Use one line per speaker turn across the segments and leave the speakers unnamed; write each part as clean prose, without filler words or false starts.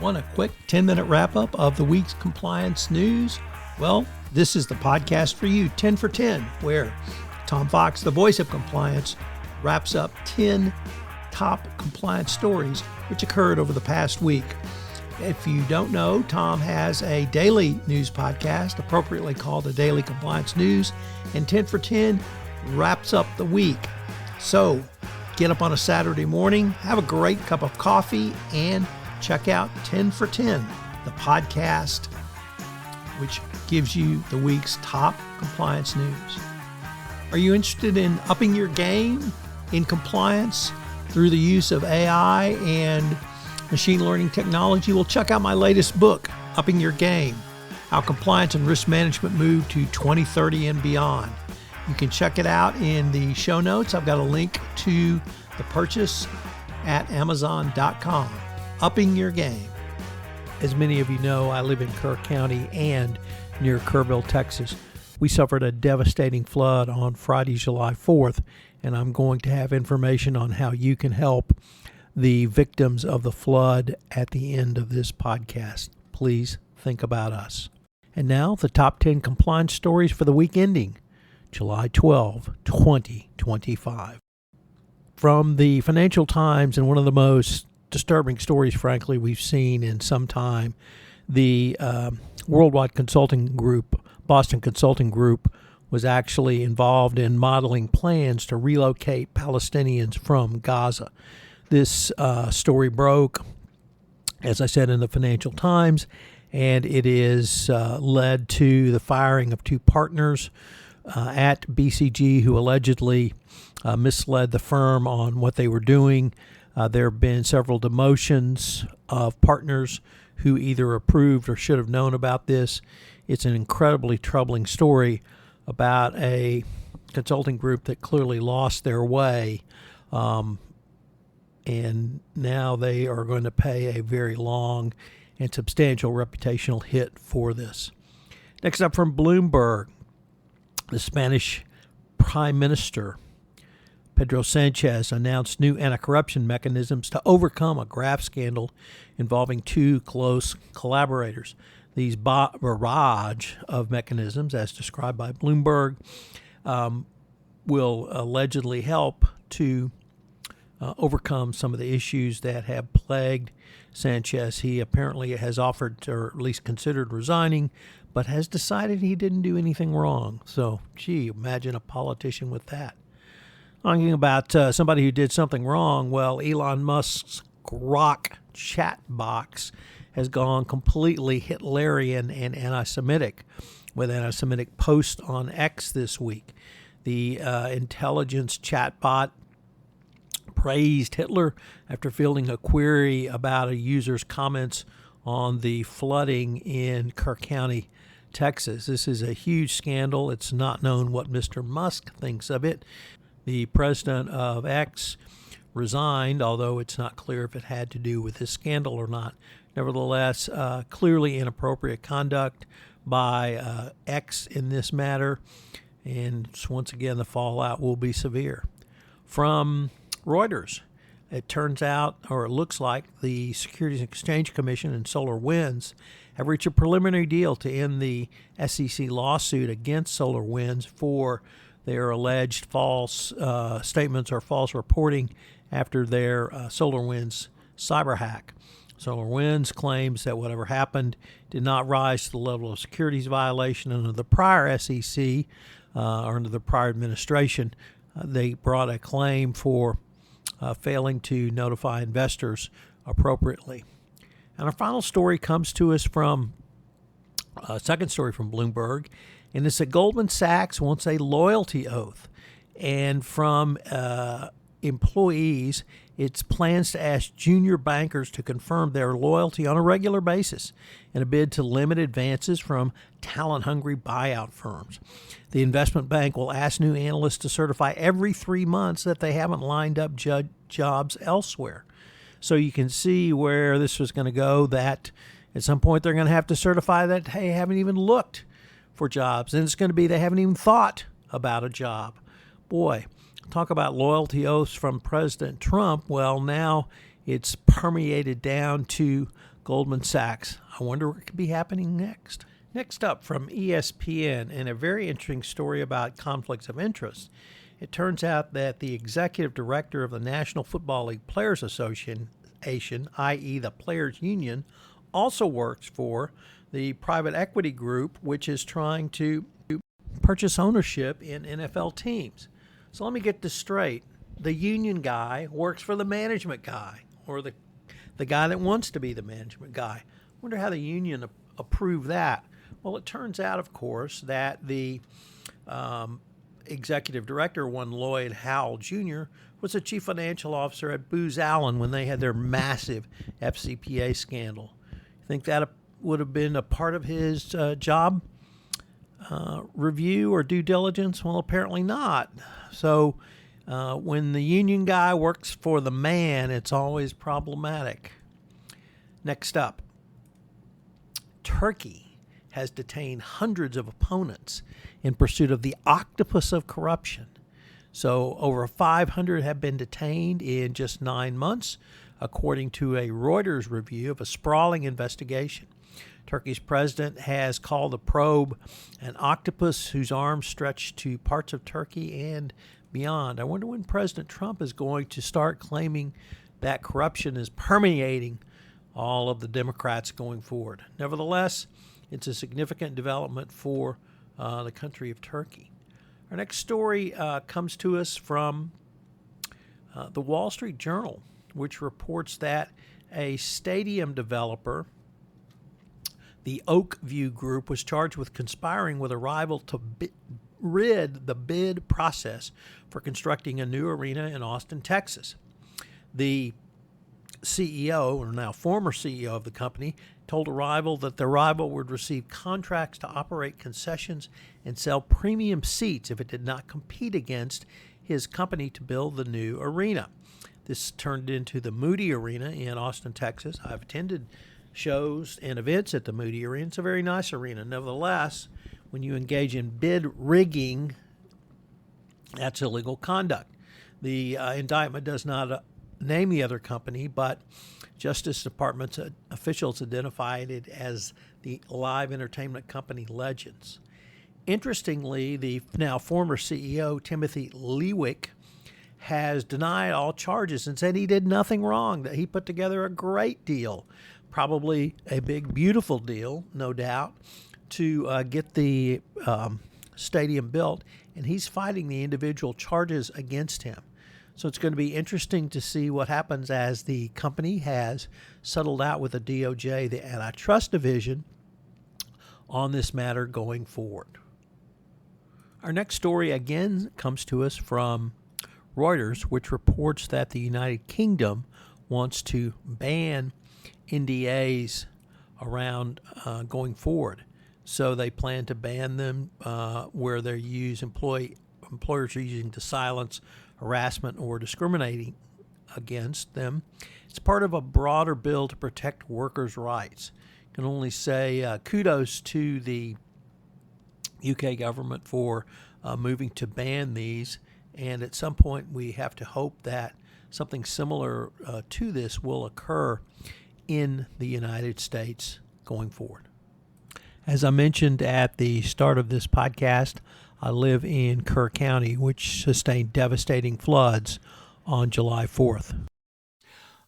Want a quick 10-minute wrap-up of the week's compliance news? Well, this is the podcast for you, 10 for 10, where Tom Fox, the voice of compliance, wraps up 10 top compliance stories which occurred over the past week. If you don't know, Tom has a daily news podcast, appropriately called the Daily Compliance News, and 10 for 10 wraps up the week. So get up on a Saturday morning, have a great cup of coffee, and check out 10 for 10, the podcast which gives you the week's top compliance news. Are you interested in upping your game in compliance through the use of AI and machine learning technology? Well, check out my latest book, Upping Your Game, How Compliance and Risk Management Move to 2030 and Beyond. You can check it out in the show notes. I've got a link to the purchase at Amazon.com. Upping your game. As many of you know, I live in Kerr County and near Kerrville, Texas. We suffered a devastating flood on Friday, July 4th, and I'm going to have information on how you can help the victims of the flood at the end of this podcast. Please think about us. And now, the top 10 compliance stories for the week ending July 12, 2025. From the Financial Times, and one of the most disturbing stories, frankly, we've seen in some time, the worldwide consulting group, Boston Consulting Group, was actually involved in modeling plans to relocate Palestinians from Gaza. This story broke, as I said, in the Financial Times, and it is led to the firing of two partners at BCG who allegedly misled the firm on what they were doing. There have been several demotions of partners who either approved or should have known about this. It's an incredibly troubling story about a consulting group that clearly lost their way, and now they are going to pay a very long and substantial reputational hit for this. Next up from Bloomberg, the Spanish Prime Minister Pedro Sanchez announced new anti-corruption mechanisms to overcome a graft scandal involving two close collaborators. These barrage of mechanisms, as described by Bloomberg, will allegedly help to overcome some of the issues that have plagued Sanchez. He apparently has offered, or at least considered, resigning, but has decided he didn't do anything wrong. So, imagine a politician with that. Talking about somebody who did something wrong, well, Elon Musk's Grok chat box has gone completely Hitlerian and anti-Semitic with anti-Semitic posts on X this week. The intelligence chatbot praised Hitler after fielding a query about a user's comments on the flooding in Kerr County, Texas. This is a huge scandal. It's not known what Mr. Musk thinks of it. The president of X resigned, although it's not clear if it had to do with this scandal or not. Nevertheless, clearly inappropriate conduct by X in this matter, and once again, the fallout will be severe. From Reuters, it turns out, or it looks like, the Securities and Exchange Commission and SolarWinds have reached a preliminary deal to end the SEC lawsuit against SolarWinds for their alleged false statements or false reporting after their SolarWinds cyber hack. SolarWinds claims that whatever happened did not rise to the level of securities violation under the prior SEC or under the prior administration. They brought a claim for failing to notify investors appropriately. And our final story comes to us from a second story from Bloomberg, and it's that Goldman Sachs wants a loyalty oath. And from employees, it's plans to ask junior bankers to confirm their loyalty on a regular basis in a bid to limit advances from talent-hungry buyout firms. The investment bank will ask new analysts to certify every 3 months that they haven't lined up jobs elsewhere. So you can see where this was going to go, that at some point they're going to have to certify that, hey, haven't even looked for jobs. And it's going to be they haven't even thought about a job. Boy, talk about loyalty oaths from President Trump. Well, now it's permeated down to Goldman Sachs. I wonder what could be happening next. Next up from ESPN, and a very interesting story about conflicts of interest. It turns out that the executive director of the National Football League Players Association, i.e. the Players Union, also works for the private equity group, which is trying to purchase ownership in NFL teams. So let me get this straight. The union guy works for the management guy, or the guy that wants to be the management guy. I wonder how the union approved that. Well, it turns out, of course, that the executive director, one Lloyd Howell Jr., was the chief financial officer at Booz Allen when they had their massive FCPA scandal. You think that would have been a part of his job review or due diligence? Well, apparently not. So when the union guy works for the man, it's always problematic. Next up, Turkey has detained hundreds of opponents in pursuit of the octopus of corruption. So over 500 have been detained in just 9 months, according to a Reuters review of a sprawling investigation. Turkey's president has called the probe an octopus whose arms stretch to parts of Turkey and beyond. I wonder when President Trump is going to start claiming that corruption is permeating all of the Democrats going forward. Nevertheless, it's a significant development for the country of Turkey. Our next story comes to us from the Wall Street Journal, which reports that a stadium developer, the Oakview Group, was charged with conspiring with a rival to rid the bid process for constructing a new arena in Austin, Texas. The CEO, or now former CEO of the company, told a rival that the rival would receive contracts to operate concessions and sell premium seats if it did not compete against his company to build the new arena. This turned into the Moody Arena in Austin, Texas. I've attended shows and events at the Moody Arena. It's a very nice arena. Nevertheless, when you engage in bid rigging, that's illegal conduct. The indictment does not name the other company, but Justice Department officials identified it as the live entertainment company Legends. Interestingly, the now former CEO, Timothy Lewick, has denied all charges and said he did nothing wrong, that he put together a great deal, probably a big, beautiful deal, no doubt, to get the stadium built, and he's fighting the individual charges against him. So it's going to be interesting to see what happens as the company has settled out with the DOJ, the antitrust division, on this matter going forward. Our next story again comes to us from Reuters, which reports that the United Kingdom wants to ban NDAs around going forward. So they plan to ban them where they use employers are using to silence harassment or discriminating against them. It's part of a broader bill to protect workers' rights. I can only say kudos to the UK government for moving to ban these, and at some point we have to hope that something similar to this will occur in the United States going forward. As I mentioned at the start of this podcast, I live in Kerr County, which sustained devastating floods on July 4th.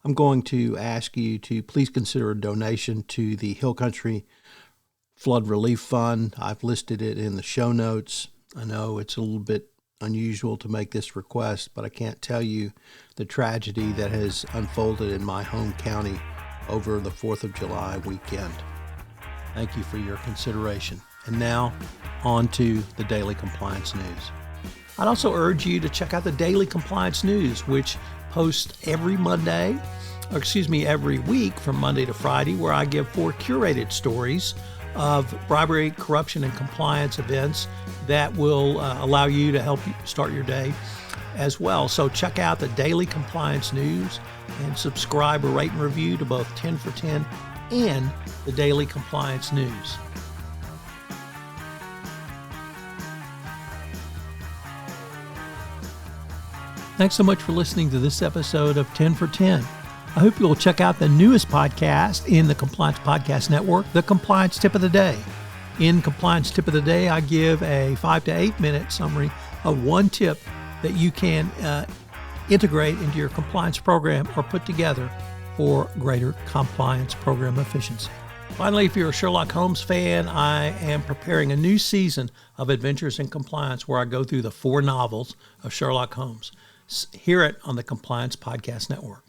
I'm going to ask you to please consider a donation to the Hill Country Flood Relief Fund. I've listed it in the show notes. I know it's a little bit unusual to make this request, but I can't tell you the tragedy that has unfolded in my home county over the 4th of July weekend. Thank you for your consideration. And now, on to the Daily Compliance News. I'd also urge you to check out the Daily Compliance News, which posts every week from Monday to Friday, where I give 4 curated stories of bribery, corruption, and compliance events that will allow you to help you start your day as well. So check out the Daily Compliance News and subscribe or rate and review to both 10 for 10 and the Daily Compliance News. Thanks so much for listening to this episode of 10 for 10. I hope you'll check out the newest podcast in the Compliance Podcast Network, the Compliance Tip of the Day. In Compliance Tip of the Day, I give a 5 to 8 minute summary of one tip that you can integrate into your compliance program or put together for greater compliance program efficiency. Finally, if you're a Sherlock Holmes fan, I am preparing a new season of Adventures in Compliance where I go through the 4 novels of Sherlock Holmes. Hear it on the Compliance Podcast Network.